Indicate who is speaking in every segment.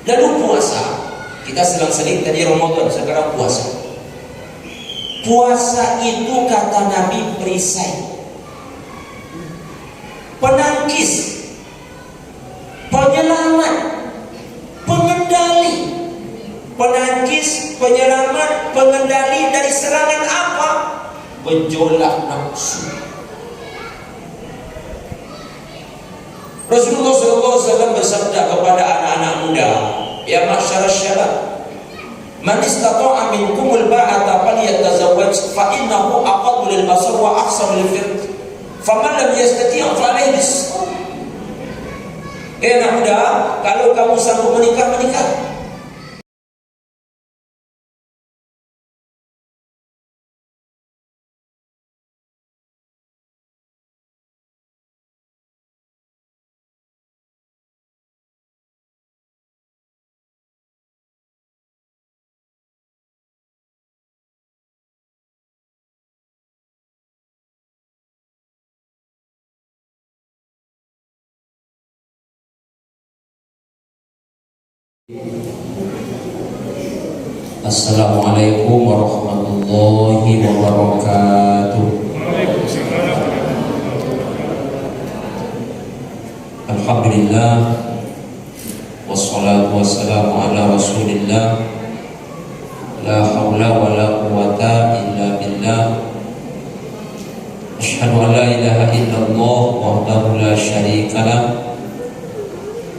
Speaker 1: Lalu puasa, kita selang-seling tadi Ramadan, sekarang puasa. Puasa itu kata Nabi perisai, penangkis, penyelamat, pengendali. Penangkis, penyelamat, pengendali dari serangan apa? Gejolak nafsu. Rasulullah SAW bersabda kepada anak-anak muda, ya ma'syarasy syabab, man istata'a minkumul ba'ata falyatazawwaj fa innahu aqaddu lil basar wa ahsanu lil firj. Faman lam yastati' fa alayhi bis-sawm. Anak muda, kalau kamu sanggup menikah, menikah. Assalamualaikum warahmatullahi wabarakatuh. Alhamdulillah, wassalatu wassalamu ala rasulillah, la hawla wa la quwata illa billah. Asyhadu an la ilaha illallah wahdahu la syarika lah,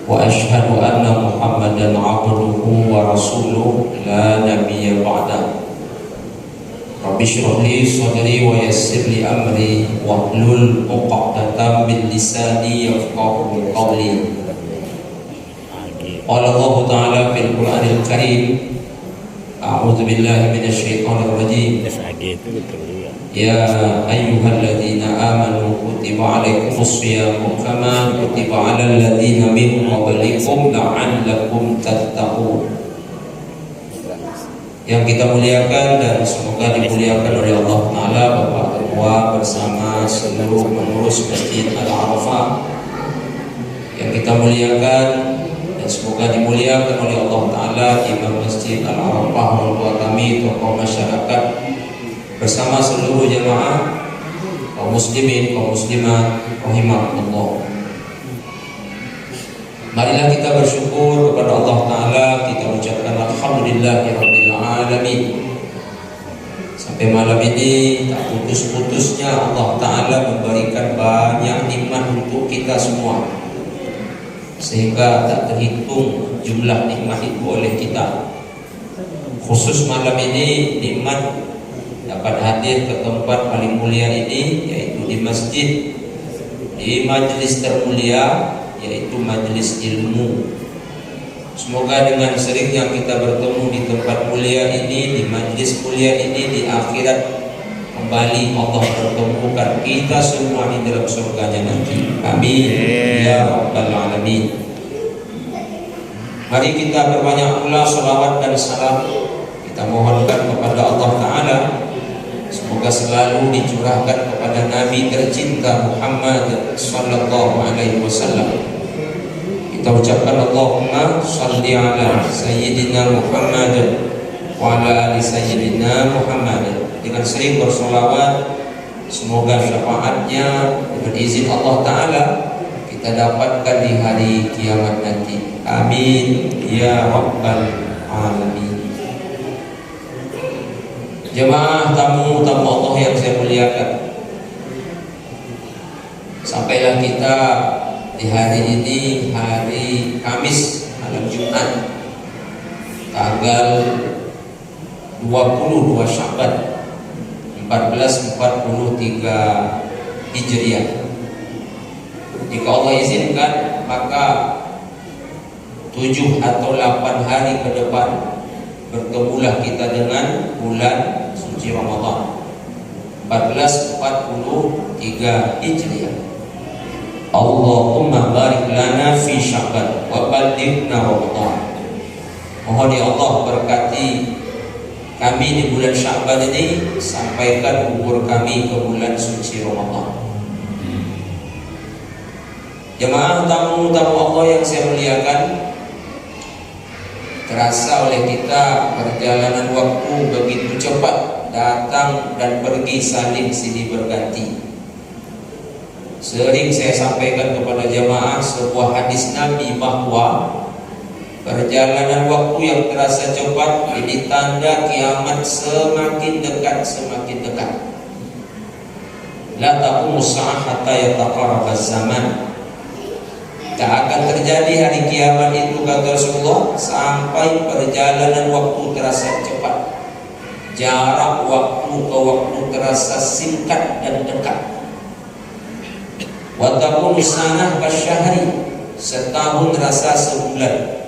Speaker 1: wa asyhadu anna Muhammadan abduhu wa rasuluh la nabiyya ba'dah. Rabbi shrah li sadri wa yassir li amri wahlul 'uqdatam min lisani yafqahu qawli. Qala Allah Ta'ala fil Qur'anil Karim, a'udzu billahi minasy syaithanir rajim. Ya ayyuhalladzina amanu kutiba alaikumus shiyamu kama kutiba alal ladzina min qablikum la'allakum tattaqun. Yang kita muliakan dan semoga dimuliakan oleh Allah Ta'ala, Bapak Ketua bersama seluruh pengurus Masjid Al-Arafah, yang kita muliakan dan semoga dimuliakan oleh Allah Ta'ala Imam Masjid Al-Arafah, orang tua kami, tokoh masyarakat, bersama seluruh jamaah kaum muslimin, kaum muslimat rahimakumullah. Marilah kita bersyukur kepada Allah Ta'ala, kita ucapkan alhamdulillahirabbil alamin. Sampai malam ini tak putus-putusnya Allah Ta'ala memberikan banyak nikmat untuk kita semua, sehingga tak terhitung jumlah nikmat itu oleh kita. Khusus malam ini nikmat dapat hadir ke tempat paling mulia ini, yaitu di masjid, di majlis termulia, yaitu majlis ilmu. Semoga dengan seringnya kita bertemu di tempat mulia ini, di majlis mulia ini, di akhirat kembali Allah pertemukan kita semua di dalam surganya nanti. Amin ya rabbal alamin. Mari kita berbanyak pula salawat dan salam kita mohonkan kepada Allah Ta'ala, semoga selalu dicurahkan kepada Nabi tercinta Muhammad sallallahu alaihi wasallam. Kita ucapkan Allahumma shalli ala sayyidina Muhammad wa ala ali sayyidina Muhammad. Dengan sering bersolawat, semoga syafaatnya dengan izin Allah Ta'ala kita dapatkan di hari kiamat nanti. Amin ya rabbal alamin. Jemaah tamu-tamu Allah yang saya muliakan, sampailah kita di hari ini, hari Kamis, malam Jumat, tanggal 22 Sya'ban 1443 Hijriah. Jika Allah izinkan, maka 7 atau 8 hari ke depan bertemulah kita dengan bulan suci Ramadan 1443 Hijriah. Allahumma barik lana fi Sya'ban wa ballighna Ramadan. Mohon ya Allah berkati kami di bulan Sya'ban ini, sampaikan umur kami ke bulan suci Ramadan. Jemaah tamu-tamu Allah yang saya muliakan, Terasa oleh kita perjalanan waktu begitu cepat, datang dan pergi saling silih berganti. Sering saya sampaikan kepada jamaah sebuah hadis Nabi bahwa perjalanan waktu yang terasa cepat ini tanda kiamat semakin dekat, semakin dekat. La taqumus sa'ah hatta yataqarrabaz zaman. Tak akan terjadi hari kiamat itu, kata Rasulullah, sampai perjalanan waktu terasa cepat, jarak waktu ke waktu terasa singkat dan dekat. Wa takunu sanah kasyahri, setahun rasa sebulan.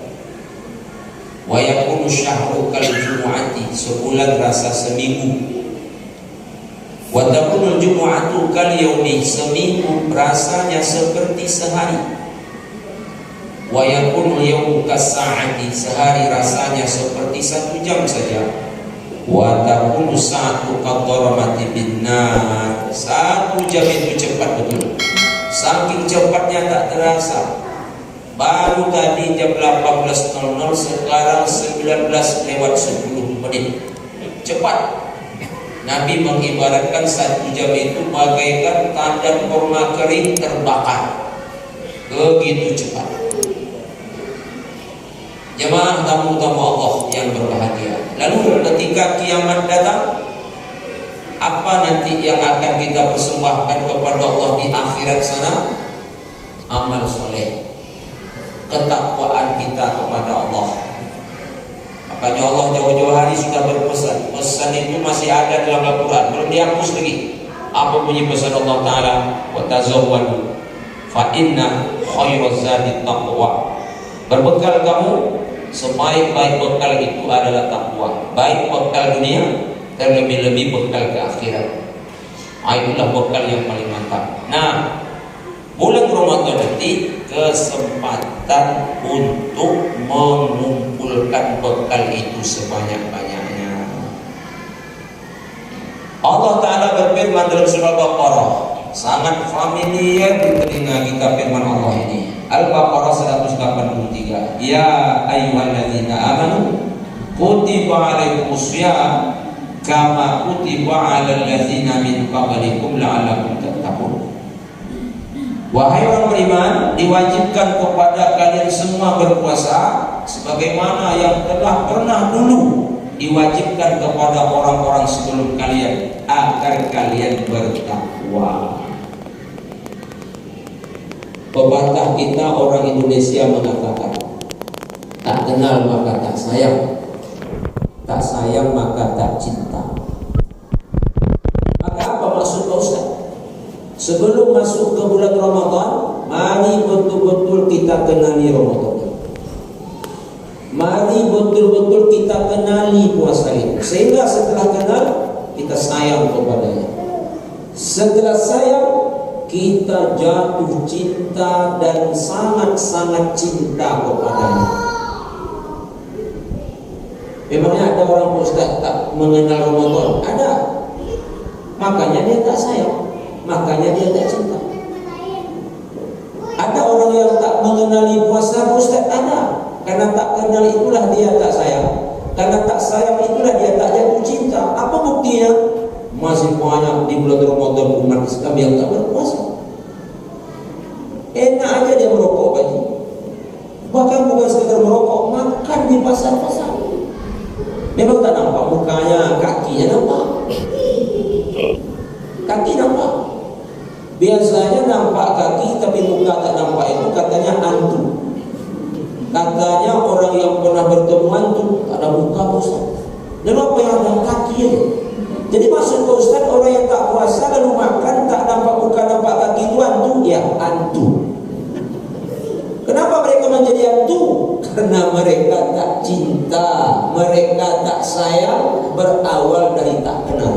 Speaker 1: Wa yakunu syahru kal jumu'ati, sebulan rasa seminggu. Wa takunu jumu'atu kal yaumi, seminggu rasanya seperti sehari. Wa yakunu yawmu kas-sa'ati, sehari rasanya seperti 1 jam saja. Wa takunu sa'atu qadramati binnar, 1 jam itu cepat betul. Saking cepatnya tak terasa. Baru tadi jam 18.00, sekarang 19:10. Cepat. Nabi mengibaratkan 1 jam itu bagaikan tandan kurma kering terbakar. Begitu cepat. Jemaah tamu-tamu Allah yang berbahagia. Lalu ketika kiamat datang, apa nanti yang akan kita persembahkan kepada Allah di akhirat sana? Amal soleh, ketakwaan kita kepada Allah. Makanya Allah jauh-jauh hari sudah berpesan. Pesan itu masih ada dalam Al-Quran, belum dihapus lagi. Apa bunyi pesan Allah Ta'ala? Wa tazawwadu fa inna khairaz zadi taqwa. Berbekal kamu, sebaik-baik bekal itu adalah takwa. Baik bekal dunia, terlebih-lebih bekal ke akhirat. Itulah bekal yang paling mantap. Nah, bulan Ramadan nanti kesempatan untuk mengumpulkan bekal itu sebanyak-banyaknya. Allah Ta'ala berfirman dalam surah Al-Baqarah, sangat familiar di telinga kita firman Allah ini. Al-Baqarah 183. Ya ayyuhalladzina amanu kutiba alaikumussyam kama kutiba alal ladzina min qablikum la'allakum tattaqun. Wahai orang beriman, diwajibkan kepada kalian semua berpuasa sebagaimana yang telah pernah dulu diwajibkan kepada orang-orang sebelum kalian agar kalian bertakwa. Pepatah kita orang Indonesia mengatakan, tak kenal maka tak sayang, tak sayang maka tak cinta. Maka apa maksud Pak Ustaz? Sebelum masuk ke bulan Ramadan, mari betul-betul kita kenali Ramadan. Mari betul-betul kita kenali puasa itu, sehingga setelah kenal kita sayang kepadanya. Setelah sayang, kita jatuh cinta dan sangat-sangat cinta kepadanya. Memangnya ada orang Ustaz tak mengenal Ramadan? Ada. Makanya dia tak sayang, makanya dia tak cinta. Ada orang yang tak mengenali puasa Ustaz? Ada. Karena tak kenal itulah dia tak sayang. Karena tak sayang itulah dia tak jatuh cinta. Apa buktinya? Masih banyak di bulan Ramadan umat Islam yang tak berpuasa. Enak aja dia merokok bagi. Bahkan bukan sekedar merokok, makan di pasar-pasar. Memang tak nampak mukanya, kakinya nampak. Kaki nampak. Biasanya nampak kaki tapi muka tak nampak, itu katanya hantu. Katanya orang yang pernah bertemu hantu tak ada muka Ustaz. Dan apa yang ada kaki aja. Jadi maksud Ustaz, orang yang tak puasa lalu makan tak nampak muka nampak kaki itu hantu? Ya, hantu. Kenapa mereka menjadi hantu? Karena mereka tak cinta, mereka tak sayang, berawal dari tak kenal.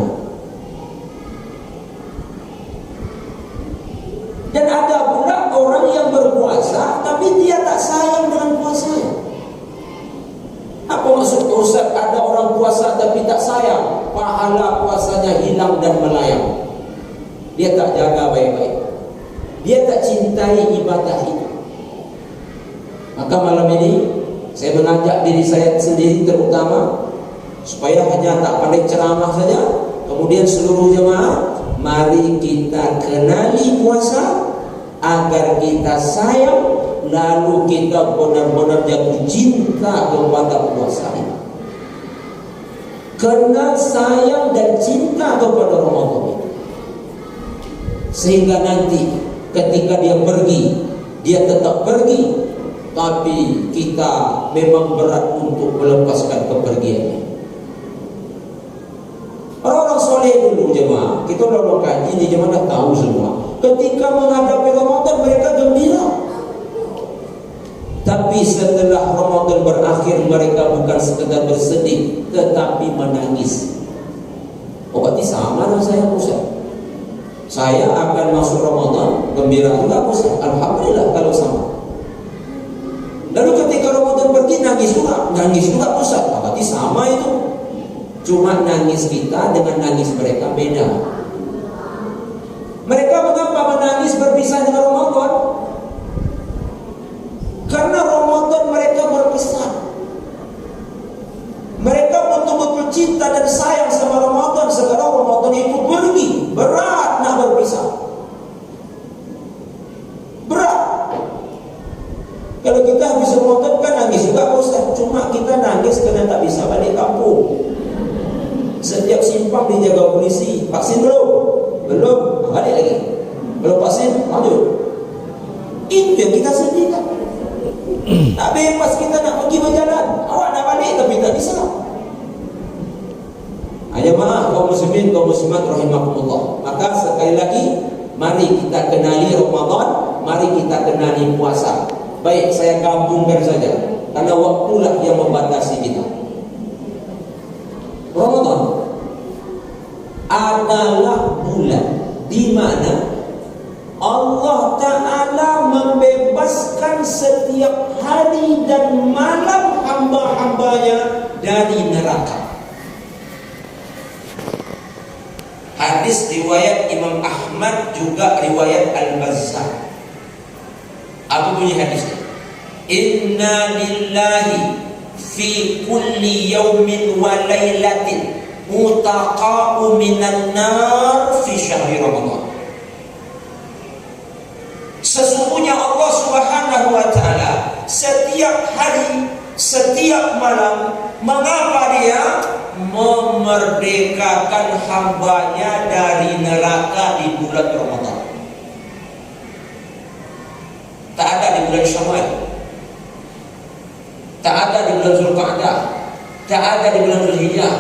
Speaker 1: Dan ada pula orang yang berpuasa tapi dia tak sayang dengan puasanya. Apa maksud Ustaz? Ada orang puasa tapi tak sayang, pahala puasanya hilang dan melayang. Dia tak jaga baik-baik, dia tak cintai ibadah itu. Maka malam ini Saya mengajak diri saya sendiri terutama, supaya hanya tak pandai ceramah saja. Kemudian seluruh jemaah, mari kita kenali puasa agar kita sayang, lalu kita benar-benar jatuh cinta kepada puasa ini. Kenal, sayang dan cinta kepada Ramadan ini, sehingga nanti ketika dia pergi, dia tetap pergi, tapi kita memang berat untuk melepaskan kepergiannya. Orang-orang soleh dulu jemaah, kita orang kaji di jemaah dah tahu semua. Ketika menghadapi Ramadan mereka gembira, tapi setelah Ramadan berakhir mereka bukan sekedar bersedih, tetapi menangis. Oh, berarti sama dengan saya Ustaz. Saya akan masuk Ramadan gembira juga Ustaz. Alhamdulillah kalau sama. Lalu ketika Ramadan pergi nangis juga Ustaz. Berarti sama itu. Cuma nangis kita dengan nangis mereka beda. Mereka mengapa menangis berpisah dengan Ramadan? Karena Ramadan mereka berpesan. Mereka betul-betul cinta dan sayang sama Ramadan. Sekarang Ramadan itu pergi, berat nak berpisah. Berat. Kalau kita habis Ramadan kan nangis juga Ustaz. Cuma kita nangis karena tak bisa balik kampung. Setiap simpang dijaga polisi. Vaksin belum? Belum, balik lagi. Belum vaksin, lanjut. Itu yang kita sedihkan. Tak bebas kita nak pergi berjalan. Awak nak balik tapi tak bisa. Jemaah kaum muslimin, kaum muslimat rahimakumullah. Maka sekali lagi, mari kita kenali Ramadan, mari kita kenali puasa. Baik, saya gabungkan saja, karena waktulah yang membatasi kita. Ramadan adalah bulan di mana Allah Ta'ala membebaskan setiap hari dan malam hamba-hambanya dari neraka. Hadis riwayat Imam Ahmad, juga riwayat Al-Bazzar. Apa bunyi hadisnya? Inna lillahi fi kulli yawmin wa laylatin mutaqa'u minan nar fi syahri Ramadan. Sesungguhnya Allah Subhanahu wa Ta'ala setiap hari, setiap malam, mengapa dia memerdekakan hambanya dari neraka di bulan Ramadan. Tak ada di bulan Syawal, tak ada di bulan Zulqa'dah, tak ada di bulan Zulhijjah,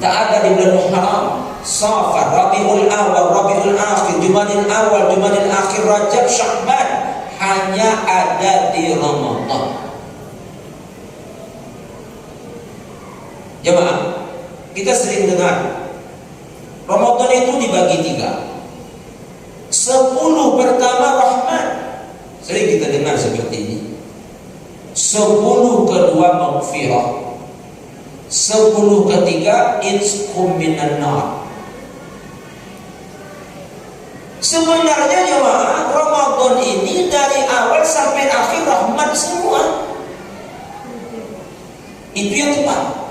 Speaker 1: tak ada di bulan Muharram, Safar, Rabiul Awal, Rabiul Akhir, Jumadil Awal, Jumadil Akhir, Rajab, Sya'ban. Hanya ada di Ramadan. Jemaah, kita sering dengar Ramadan itu dibagi 3. 10 pertama rahmat, sering kita dengar seperti ini. 10 kedua maghfirah, 10 ketiga izkum minan nar. Sebenarnya jemaah, Ramadan ini dari awal sampai akhir rahmat semua. Itu yang tepat.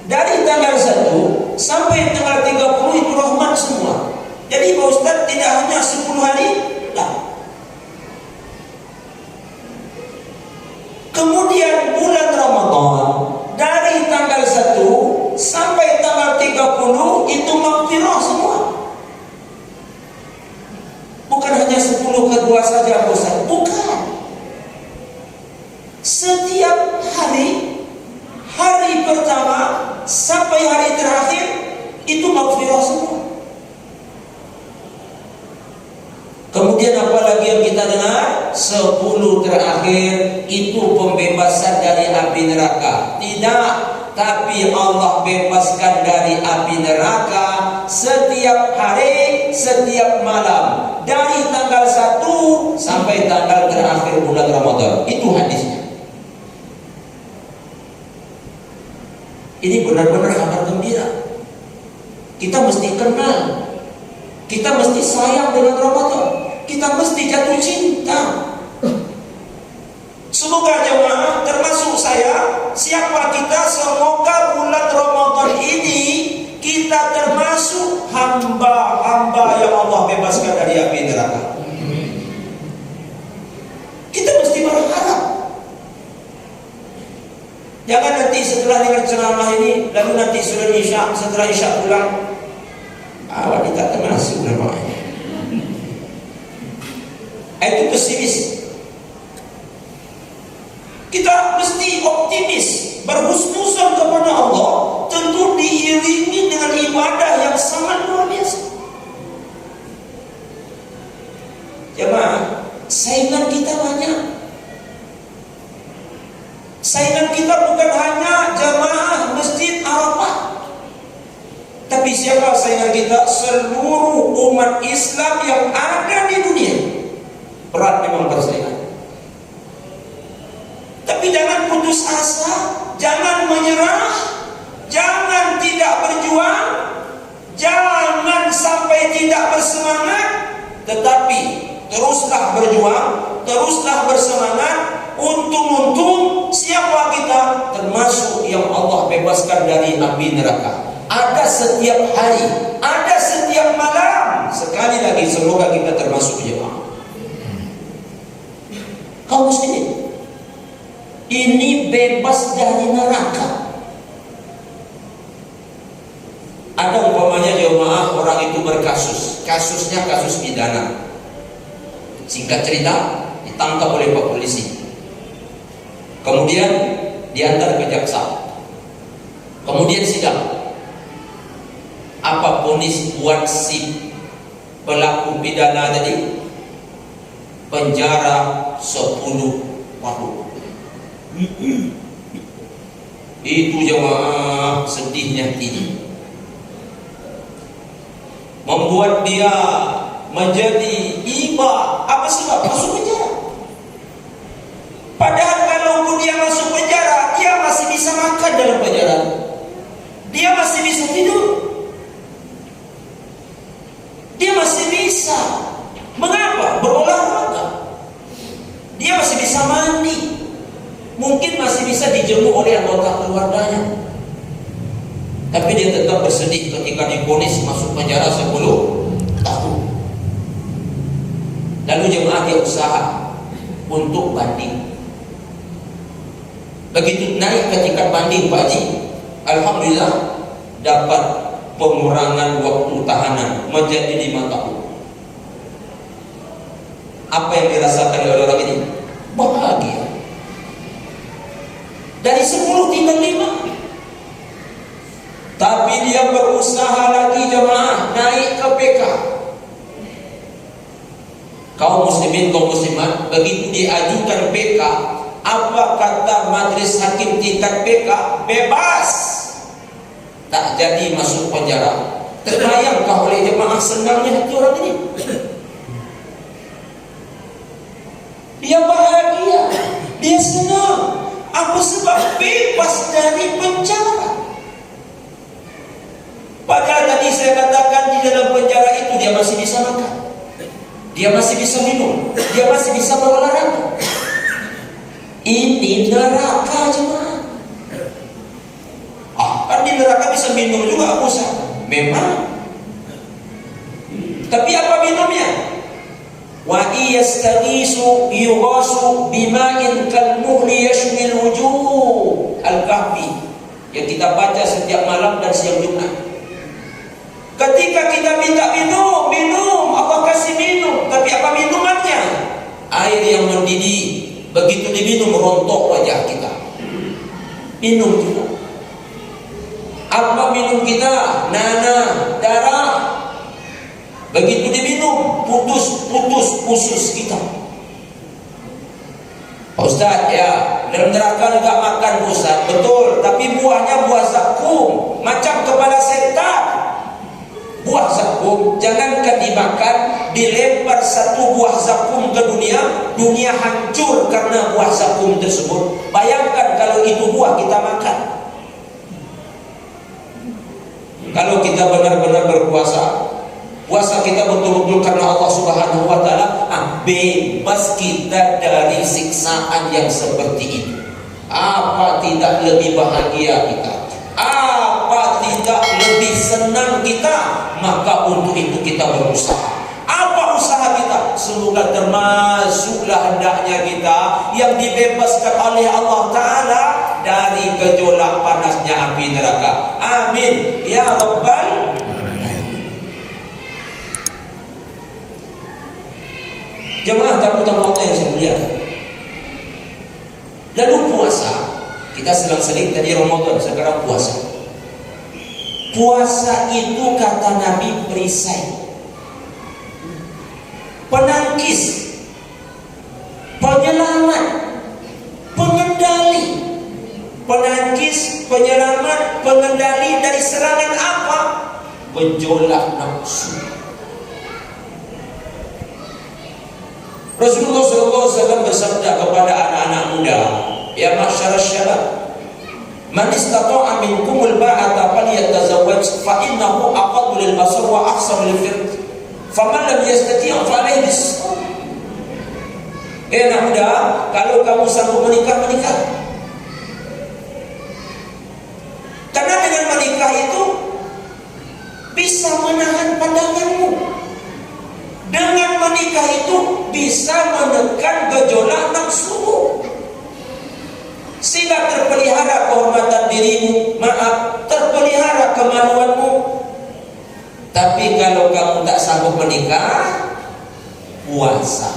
Speaker 1: Dari tanggal 1 sampai tanggal 30 itu rahmat semua. Jadi Pak Ustaz tidak hanya 10 hari, tak. Kemudian bulan Ramadan dari tanggal 1 sampai tanggal 30 itu maghfirah semua. Bukan hanya 10 kedua saja Pak Ustaz, bukan. Setiap hari, hari pertama sampai hari terakhir itu maghfirah semua. Kemudian apa lagi yang kita dengar? 10 terakhir itu pembebasan dari api neraka. Tidak, tapi Allah bebaskan dari api neraka setiap hari, setiap malam, dari tanggal 1 sampai tanggal terakhir bulan Ramadan. Itu hadisnya. Ini benar-benar kabar gembira. Kita mesti kenal, kita mesti sayang dengan Ramadan, kita mesti jatuh cinta. Semoga jemaah termasuk saya, siapa kita, semoga bulan Ramadan ini kita termasuk hamba-hamba yang Allah bebaskan dari api neraka. Kita mesti berharap. Jangan nanti setelah dengar ceramah ini, lalu nanti sudah isya, setelah isya pulang, awak tidak termasuk namanya. Itu pesimis. Kita mesti optimis, berhusnuzon kepada Allah, tentu diiringi dengan ibadah yang sangat luar biasa. Jemaah, saingan kita banyak. Saingan kita bukan hanya jamaah Masjid Arafah, tapi siapa saingan kita? Seluruh umat Islam yang ada di dunia. Berat memang persaingan. Tapi jangan putus asa, jangan menyerah, jangan tidak berjuang, jangan sampai tidak bersemangat, tetapi teruslah berjuang, teruslah bersemangat. Untung-untung siapa kita? Termasuk yang Allah bebaskan dari api neraka. Ada setiap hari, ada setiap malam. Sekali lagi semoga kita termasuk jemaah. Kaum muslimin, ini bebas dari neraka. Ada umpamanya jemaah orang itu berkasus, kasusnya kasus pidana. Singkat cerita, ditangkap oleh Pak Polisi. Kemudian diantar ke jaksa. Kemudian sidang. Apa vonis buat si pelaku pidana tadi? Penjara 10 tahun. Itu jemaah sedihnya ini. Membuat dia menjadi iba. Apa sebab? Masuk penjara. Padahal kalau dia masuk penjara, dia masih bisa makan dalam penjara. Dia masih bisa tidur. Dia masih bisa. Mengapa? Berolahraga. Dia masih bisa mandi. Mungkin masih bisa dijenguk oleh anggota keluarganya. Tapi dia tetap bersedih ketika divonis masuk penjara 10 tahun. Lalu jemaah dia usaha untuk banding. Begitu naik ke tingkat banding Pak Haji, alhamdulillah dapat pengurangan waktu tahanan menjadi 5 tahun. Apa yang dirasakan oleh orang ini? Bahagia. Dari 10 tinggal 5. Tapi dia berusaha lagi jemaah naik ke PK. Kaum muslimin, kaum muslimat, begitu diajukan PK, apa kata majelis hakim tingkat PK? Bebas. Tak jadi masuk penjara. Terbayangkah oleh jemaah senangnya hati orang ini? Dia bahagia, dia senang. Apa sebab? Bebas dari penjara. Padahal tadi saya katakan di dalam penjara itu dia masih bisa makan, dia masih bisa minum, dia masih bisa berolahraga. Ini neraka jemaah. Kan di neraka bisa minum juga usah. Memang. Tapi apa minumnya? Wa iyastaghisu yughasu bima'in kalmuhli yashmil wujuh. Al-Kahfi yang kita baca setiap malam dan siang Jumat. Ketika kita minta minum, Allah kasih minum. Tapi apa minumannya? Air yang mendidih. Begitu diminum rontok wajah kita. Minum juga. Apa minum kita? Nanah, darah. Begitu diminum, putus usus kita. Pak Ustaz, ya, dalam neraka juga makan Ustaz. Betul, tapi buahnya buah zakum, macam kepala setan. Buah zakum, jangankan dimakan, dilempar satu buah zakum ke dunia, dunia hancur karena buah zakum tersebut. Bayangkan kalau itu buah kita makan. Kalau kita benar-benar berpuasa, puasa kita betul-betul karena Allah Subhanahu wa taala, bebas kita dari siksaan yang seperti ini. Apa tidak lebih bahagia kita? Apa tidak lebih senang kita? Maka untuk itu kita berusaha. Apa usaha kita? Semoga termasuklah hendaknya kita yang dibebaskan oleh Allah Ta'ala dari gejolak panasnya api neraka. Amin ya Rabbal. Jemaah tamu-tamu Allah yang saya muliakan. Lalu puasa, kita selang-seling tadi Ramadan, sekarang puasa. Puasa itu kata Nabi perisai, penangkis, penyelamat, pengendali. Penangkis, penyelamat, pengendali dari serangan apa? Gejolak nafsu. Rasulullah SAW bersabda kepada anak-anak muda, ya masyarakat syabab, man istata'a minkumul ba'ata falyatazawwaj fa innahu aqaddu lil basar wa ahsanu lil firj. Faman lam yastati' fa alayhi bis-sawm. Anak muda, kalau kamu sanggup menikah, menikah. Karena dengan menikah itu bisa menahan pandanganmu. Dengan menikah itu bisa menekan gejolak nafsumu, sehingga terpelihara kehormatan dirimu, terpelihara kemaluanmu. Tapi kalau kamu tak sanggup menikah, puasa.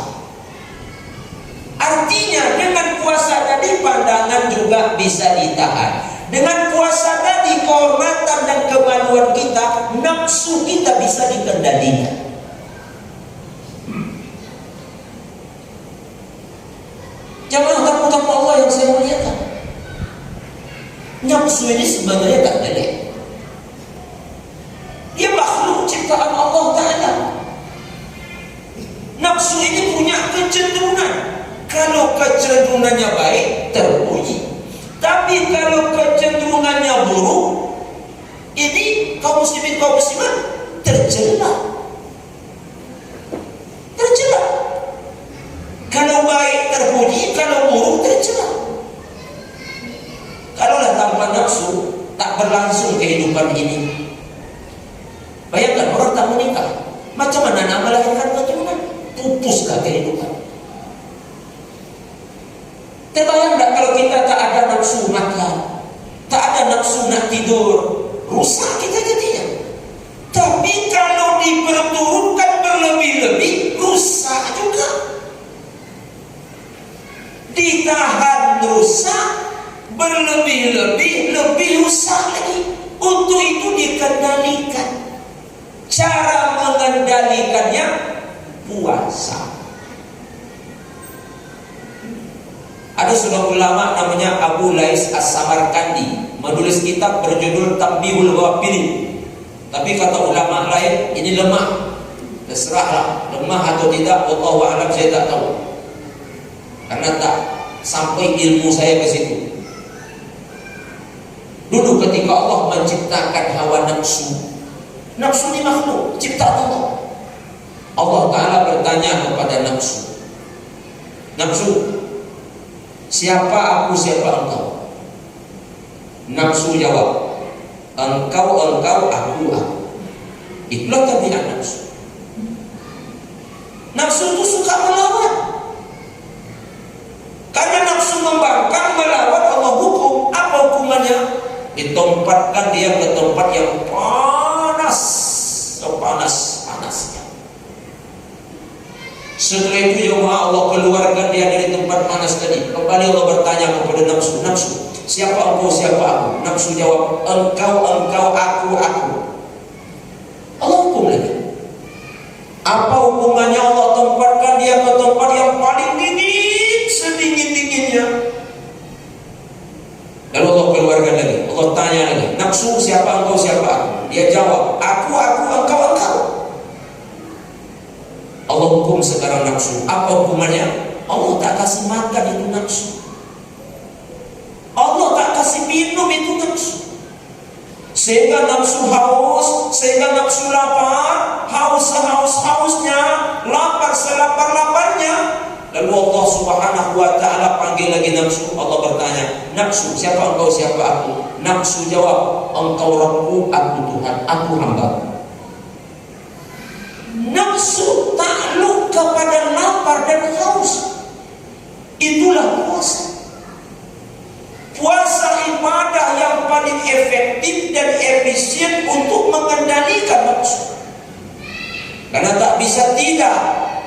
Speaker 1: Artinya dengan puasa tadi pandangan juga bisa ditahan. Dengan puasa tadi kehormatan dan kemaluan kita, nafsu kita bisa dikendalikan. Jamaah tamu-tamu Allah yang saya muliakan, nafsu ini sebenarnya tak jelek. Dia makhluk ciptaan Allah Ta'ala. Nafsu ini punya kecenderungan. Kalau kecenderungannya baik, terpuji. Tapi kalau kecenderungannya buruk, ini kaum muslimin, kaum muslimat tercela. Tercela. Kalau baik terpuji, kalau buruk tercela. Kalaulah tanpa nafsu, tak berlangsung kehidupan ini. Bayangkan orang tak menikah, macam mana nak melahirkan keturunan? Pupuslah kehidupan. Terbayang tak kalau kita tak ada nafsu makan, tak ada nafsu nak tidur, rusak kita jadinya. Tapi kalau diperturutkan berlebih-lebih, rusak juga. Ditahan rusak, berlebih-lebih, lebih rusak lagi. Untuk itu dikendalikan. Cara mengendalikannya puasa. Ada seorang ulama namanya Abu Lais As-Samarkandi, menulis kitab berjudul Tanbihul Ghafilin. Tapi kata ulama lain, ini lemah. Terserahlah, lemah atau tidak, wallahu a'lam, saya tak tahu. Karena tak sampai ilmu saya ke situ. Dulu ketika Allah menciptakan hawa nafsu, nafsu ini makhluk ciptaan Allah. Allah Ta'ala bertanya kepada nafsu, nafsu, siapa aku, siapa engkau? Nafsu jawab, engkau, aku, aku. Itulah tabiat nafsu. Nafsu itu suka melawan. Karena nafsu membangkang, melawan, Allah hukum. Apa hukumannya? Ditempatkan dia ke tempat yang panas, sepanas-panasnya. Setelah itu jemaah, Allah keluarkan dia dari tempat panas tadi. Kembali Allah bertanya kepada nafsu, nafsu, siapa engkau, siapa aku? Nafsu jawab, engkau, aku. Allah hukum lagi. Apa hukumannya? Allah tempatkan dia ke tempat yang paling dingin, sedingin-dinginnya. Lalu Allah keluarkan lagi. Allah tanya lagi, nafsu, siapa engkau, siapa aku? Dia jawab, aku, engkau. Allah hukum sekarang nafsu. Apa hukumannya? Allah tak kasih makan itu nafsu. Allah tak kasih minum itu nafsu. Sehingga nafsu haus, sehingga nafsu lapar, hausnya, lapar selapar-lapar Lalu Allah Subhanahu wa ta'ala panggil lagi nafsu. Allah bertanya, nafsu, siapa engkau, siapa aku? Nafsu jawab, engkau Rabbku, aku Tuhan, aku hamba. Nafsu takluk kepada lapar dan haus. Itulah puasa. Puasa ibadah yang paling efektif dan efisien untuk mengendalikan nafsu. Karena tak bisa tidak,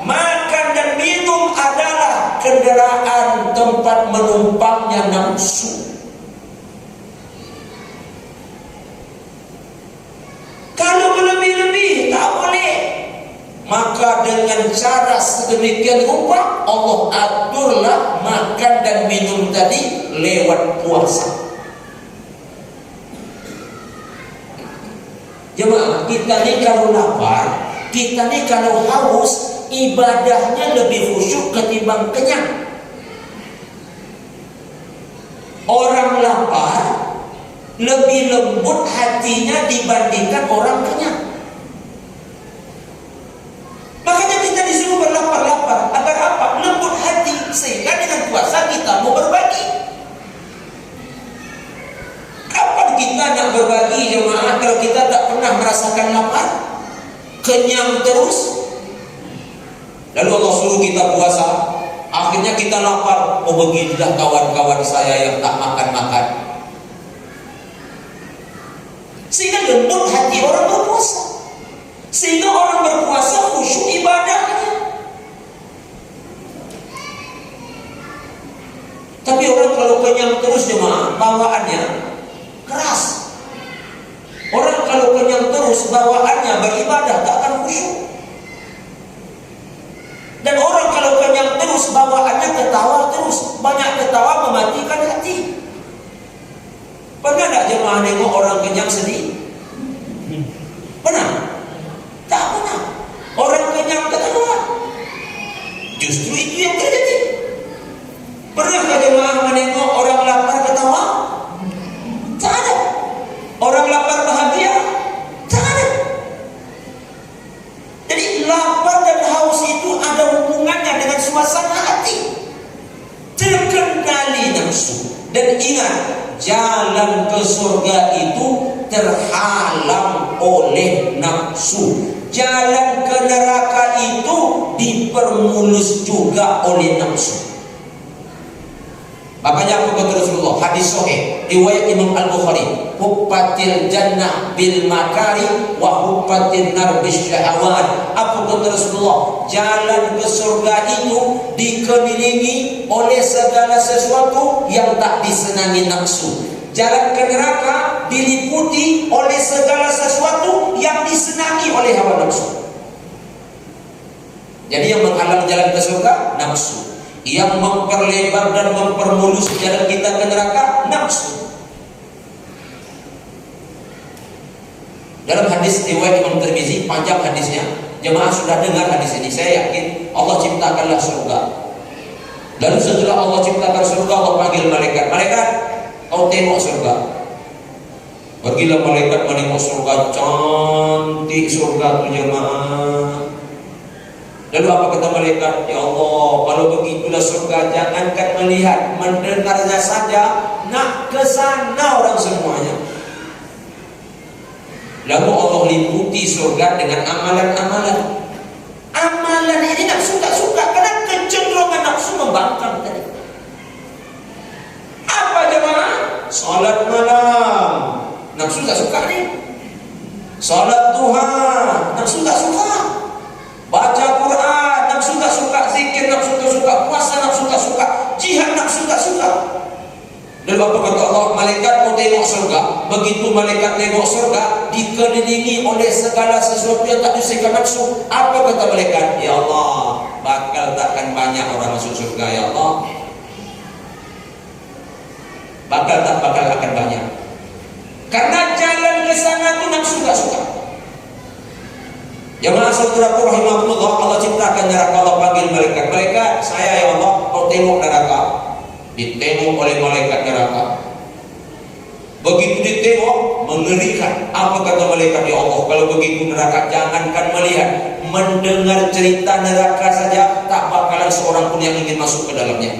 Speaker 1: makan dan minum adalah kendaraan tempat menumpangnya nafsu. Kalau berlebih-lebih tak boleh. Maka dengan cara sedemikian rupa Allah aturlah makan dan minum tadi lewat puasa. Jemaah, kita ni kalau lapar, kita ni kalau haus, ibadahnya lebih khusyuk ketimbang kenyang. Orang lapar lebih lembut hatinya dibandingkan orang kenyang. Makanya kita disuruh berlapar-lapar agar apa? Lembut hati, sehingga dengan puasa kita mau berbagi. Kapan kita nak berbagi, jemaah, kalau kita tak pernah merasakan lapar? Kenyang terus. Lalu Allah suruh kita puasa, akhirnya kita lapar. Oh, beginilah kawan-kawan saya yang tak makan-makan. Sehingga lembut hati orang berpuasa. Sehingga orang berpuasa khusyuk ibadahnya. Tapi orang kalau kenyang terus, jemaah, bawaannya keras. Orang kalau kenyang terus, bawaannya beribadah tak akan khusyuk. Dan orang kalau kenyang terus, bawaannya ketawa terus. Banyak ketawa mematikan hati. Pernah tak jemaah nengok orang kenyang sedih? Pernah? Tak pernah. Orang kenyang ketawa. Justru itu yang terjadi. Pernahkah jemaah menengok orang lapar ketawa? Tak ada. Orang lapar bahagia? Tak ada. Jadi lapar dan haus itu ada hubungannya dengan suasana hati. Terkendali nafsu. Dan ingat, jalan ke surga itu terhalang oleh nafsu. Jalan ke neraka itu dipermulus juga oleh nafsu. Makanya aku kata Rasulullah, hadis sahih riwayat Imam Al-Bukhari, huffatil jannah bil makari wa huffatin nar bis syahawat. Apa kata Rasulullah? Jalan ke surga itu dikelilingi oleh segala sesuatu yang tak disenangi nafsu. Jalan ke neraka diliputi oleh segala sesuatu yang disenangi oleh hawa nafsu. Jadi yang menghalang jalan ke surga, nafsu. Yang memperlebar dan mempermulus jalan kita ke neraka, nafsu. Dalam hadis riwayat Imam Tirmizi, panjang hadisnya, jemaah sudah dengar hadis ini. Saya yakin Allah ciptakanlah surga. Lalu setelah Allah ciptakan surga, Allah panggil malaikat. Malaikat, kau tengok surga. Pergilah malaikat menengok surga. Cantik surga tu jemaah. Lalu apa kata malaikat? Ya Allah, kalau begitulah surga, jangankan melihat, mendengarnya saja, nak ke sana orang semuanya. Lalu Allah liputi surga dengan amalan-amalan. Amalan ini nafsu tak suka, karena kecenderungan nafsu membangkang tadi. Apa jemaah? Salat malam, nafsu tak suka nih. Salat duha, nafsu tak suka. Baca Quran, nafsu tak suka. Zikir, nafsu tak suka. Puasa, nafsu tak suka. Jihad, nafsu tak suka. Lalu apa kata Allah? Malaikat mau tengok surga. Begitu malaikat tengok surga, dikelilingi oleh segala sesuatu yang tak disukai nafsu. Apa kata malaikat? Ya Allah, bakal takkan banyak orang masuk surga, ya Allah. Bakal akan banyak. Karena jalan ke sana itu nafsu tak suka. Jemaah saudaraku rahimahullah, Allah ciptakan neraka, Allah panggil malaikat. Malaikat, saya ya Allah, kau tengok neraka. Ditengok oleh malaikat neraka. Begitu ditengok, mengerikan. Apa kata malaikat? Ya Allah, kalau begitu neraka, jangankan melihat, mendengar cerita neraka saja tak bakal akan seorang pun yang ingin masuk ke dalamnya.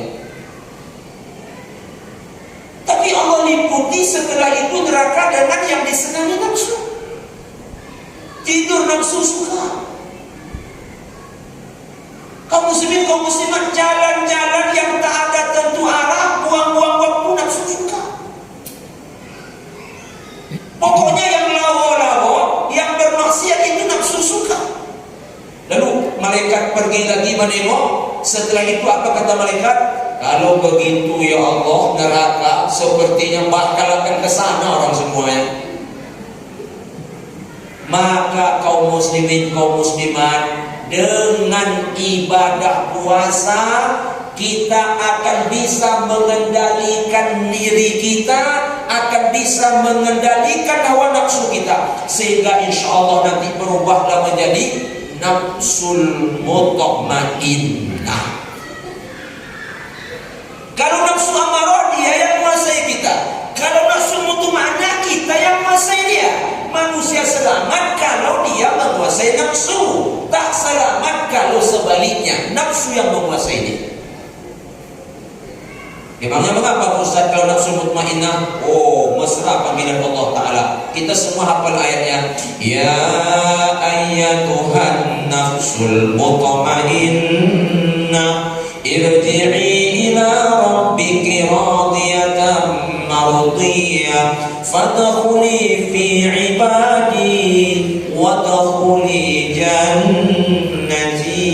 Speaker 1: Tapi Allah liputi setelah itu neraka dengan yang disenangi nafsu. Tidur nafsu suka. Kaum muslimin, kaum muslimat, jalan-jalan yang tak ada tentu arah, buang-buang waktu, nafsu suka. Pokoknya yang lawa-lawa, yang bermaksiat itu nafsu suka. Lalu malaikat pergi lagi menengok. Setelah itu apa kata malaikat? Kalau begitu ya Allah, neraka sepertinya bakal akan ke sana orang semuanya. Maka kaum muslimin, kaum muslimat, dengan ibadah puasa kita akan bisa mengendalikan diri kita, akan bisa mengendalikan hawa nafsu kita, sehingga insya Allah nanti berubahlah menjadi nafsul mutmainnah. Kalau nafsu amarah dia yang menguasai kita, kalau nafsu mutmainnah kita yang menguasai dia. Manusia selamat kalau dia menguasai nafsu, tak selamat kalau sebaliknya nafsu yang menguasai dia. Memangnya mengapa Ustaz kalau nafsu mutmainnah? Oh, mesra panggilan Allah Ta'ala. Kita semua hafal ayatnya. Ya ayyatuhan nafsul mutmainnah, irji'i ila rabbiki radiyatan mardiyah, fadkhuli fi ibadi wadkhuli jannati.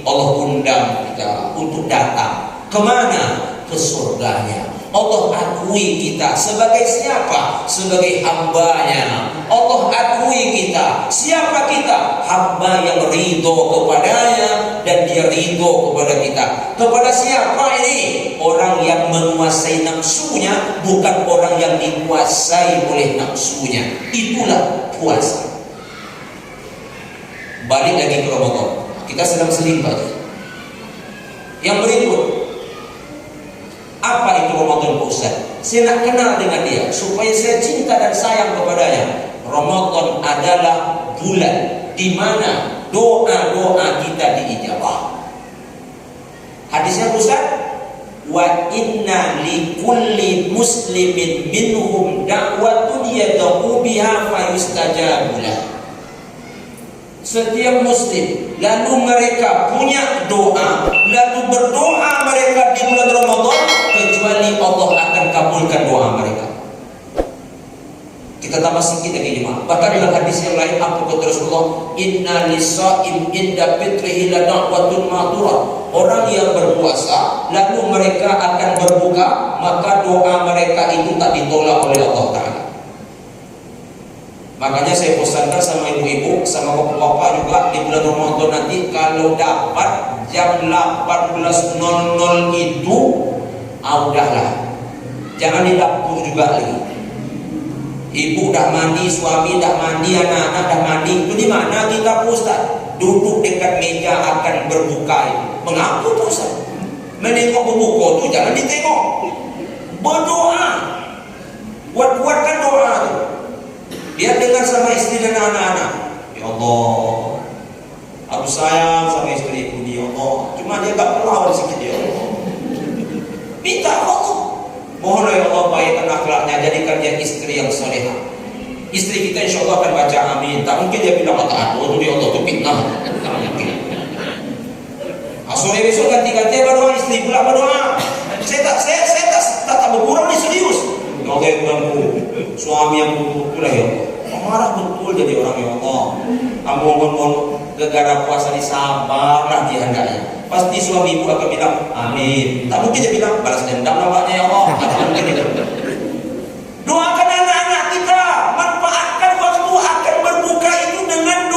Speaker 1: Allah undang kita untuk datang kemana? Ke surganya. Allah akui kita sebagai siapa? Sebagai hambanya. Allah akui kita. Siapa kita? Hamba yang ridho kepadanya dan dia ridho kepada kita. Kepada siapa ini? Orang yang menguasai nafsunya, bukan orang yang dikuasai oleh nafsunya. Itulah puasa. Balik lagi ke Ramadan. Kita sedang selimpah. Yang berikut, apa itu Ramadan Ustaz? Saya nak kenal dengan dia supaya saya cinta dan sayang kepadanya. Ramadan adalah bulan di mana doa-doa kita diijabah. Hadisnya Ustaz, wa inna li kulli muslimin minhum da'watun yad'u biha fayustajabu lahu. Setiap muslim lalu mereka punya doa, lalu berdoa mereka di bulan Ramadan, kecuali Allah akan kabulkan doa mereka. Kita tambah sedikit lagi jemaah. Bahkan dalam hadis yang lain apa kata Rasulullah? Inna lis-shaim inda fitrihi la da'watun ma'thurah. Orang yang berpuasa lalu mereka akan berbuka, maka doa mereka itu tak ditolak oleh Allah Ta'ala. Makanya saya pesankan sama ibu-ibu, sama bapak-bapak juga di bulan Ramadan nanti, kalau dapat jam 18.00 itu, udahlah, jangan di dapur juga lagi. Ibu dah mandi, suami dah mandi, anak-anak dah mandi. Itu di mana kita Ustaz? Duduk dekat meja akan berbuka. Mengapa Ustaz? Menengok berbuka tu jangan ditengok. Berdoa, buat-buatkan doa tu. Dia dengar sama istri dan anak-anak. Ya Allah, aku sayang sama istriku ni, ya Allah. Cuma dia tak pelawar sikit, ya Allah. Minta Allah. Mohonlah ya Allah baikkan akhlaknya, jadikan dia istri yang solehah. Istri kita insya Allah akan baca amin. Tak mungkin dia bilang kata aduh ya Allah tu fitnah. Tak mungkin. Sore besok ganti-ganti berdoa, istri pula berdoa. Saya tak bergurau ni serius. Ya Allah Tuhanku, suami yang betul ya Allah. Marah betul jadi orang ya Allah. Mohon gegara puasa ni sabarlah dia hendaknya. Pasti suami ibu akan bilang amin. Tak mungkin dia bilang balas dendam namanya ya Allah. Tak mungkin itu. Doakan anak-anak kita, manfaatkan waktu akan berbuka itu dengan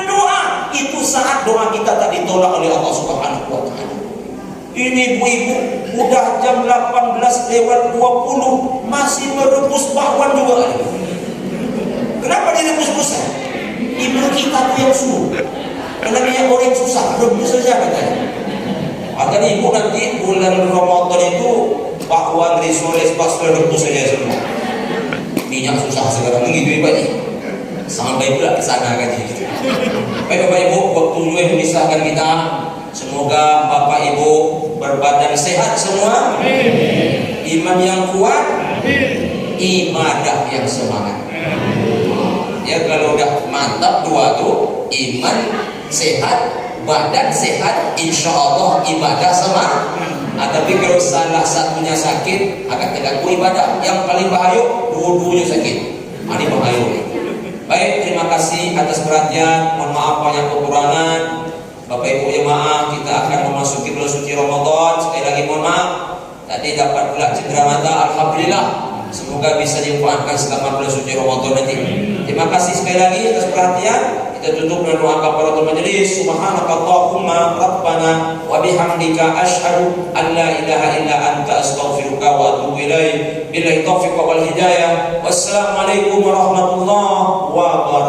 Speaker 1: doa. Itu saat doa kita tak ditolak oleh Allah Subhanahu wa taala. Ini ibu-ibu udah jam 18:20 masih merebus bakwan juga. Kenapa direbus-rebus? Ibu kita tuh yang suruh. Karena minyak goreng susah, rebus saja katanya. Agar ibu nanti bulan Ramadan itu bakwan, risoles, bakso rebus saja semua. Minyak susah sekarang begitu ibu ini. Sampai pula ke sana kan gitu. Baik Bapak Ibu, waktu juga yang memisahkan kita. Semoga Bapak Ibu berbadan sehat semua, iman yang kuat, ibadah yang semangat. Ya kalau udah mantap dua tuh, iman sehat, badan sehat, insya Allah ibadah semangat. Tapi kalau salah satunya sakit, agak terganggu ibadah. Yang paling bahaya, dua-duanya sakit. Ini bahaya. Baik, terima kasih atas perhatian. Mohon maaf banyak kekurangan. Bapak Ibu jemaah, kita akan memasuki bulan suci Ramadan. Sekali lagi mohon maaf. Tadi dapat pula cedera mata, alhamdulillah. Semoga bisa dimanfaatkan selama bulan suci Ramadan nanti. Terima kasih sekali lagi atas perhatian. Kita tutup dengan doa kafaratul majelis. Subhanakallahumma rabbana wa bihamdika asyhadu an la ilaha illa anta astaghfiruka wa atubu ilaik. Billahi taufiq wal hidayah. Wassalamualaikum warahmatullahi wabarakatuh.